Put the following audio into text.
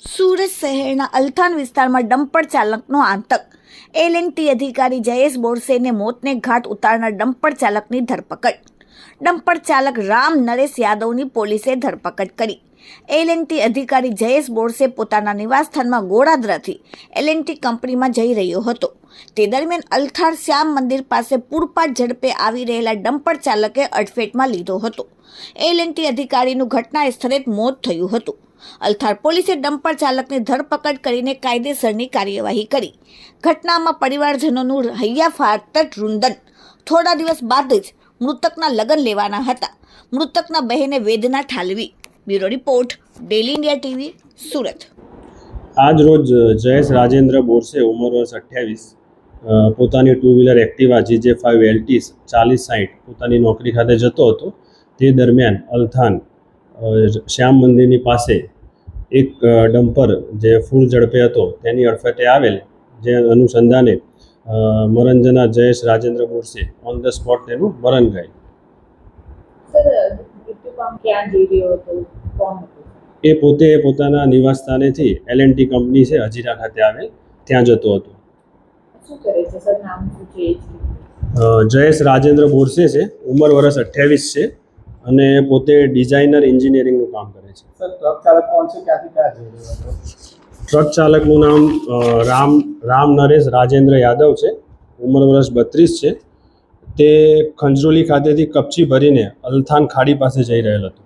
સુરત શહેરના અલથાણ વિસ્તારમાં ડમ્પર ચાલકનો આતંક. L&T અધિકારી જયેશ બોરસેને મોતને ઘાટ ઉતારનાર ડમ્પર ચાલકની ધરપકડ. ડમ્પર ચાલક રામ નરેશ યાદવની પોલીસે ધરપકડ કરી. L&T અધિકારી જયેશ બોરસે પોતાના નિવાસસ્થાનમાં ગોળાદરાથી L&T કંપનીમાં જઈ રહ્યો હતો. તે દરમિયાન અલથાણ શ્યામ મંદિર પાસે પૂરપાટ ઝડપે આવી રહેલા ડમ્પર ચાલકે અડફેટમાં લીધો હતો. L&T અધિકારીનું ઘટના સ્થળે જ મોત થયું હતું. અલથાણ પોલીસે ડમ્પર ચાલકની ધરપકડ કરીને કાયદેસરની કાર્યવાહી કરી. ઘટનામાં પરિવારજનોનું હૈયા ફાટત રૂંધન. થોડા દિવસ બાદ જ મૃતકના લગ્ન લેવાના હતા. મૃતકના બહેને વેદના ઠાલવી. Bureau report, daily India TV, Surat. આજ રોજ જયેશ રાજેન્દ્ર બોરસે ઉંમર વર્ષ 28 પોતાની two wheeler Activa GJ5 LT 4060 પોતાની નોકરી ખાતે જતો હતો. તે દરમિયાન અલથાણ શ્યામ મંદિરની પાસે એક ડમ્પર જે ફૂલ ઝડપે હતો તેની અડફેટે આવેલ, જે અનુસંધાને મરણજના Jayesh Rajendra Borse on the spot તેનું મરણ ગયેલ. એ પોતે પોતાના નિવાસ સ્થાનેથી L&T કંપની છે હજીરા ખાતે આવેલ, ત્યાં જતો હતો. જયેશ રાજેન્દ્ર બોરસે છે, ઉંમર વર્ષ 28 છે અને પોતે ડિઝાઇનર એન્જિનિયરિંગનું કામ કરે છે. ટ્રક ચાલક કોણ છે, ક્યાંથી ક્યાં જઈ રહ્યો હતો? ટ્રક ચાલકનું નામ રામ નરેશ રાજેન્દ્ર યાદવ છે, ઉંમર વર્ષ 32 છે. તે ખંજરોલી ખાતેથી કપચી ભરીને અલથાણ ખાડી પાસે જઈ રહેલ હતો.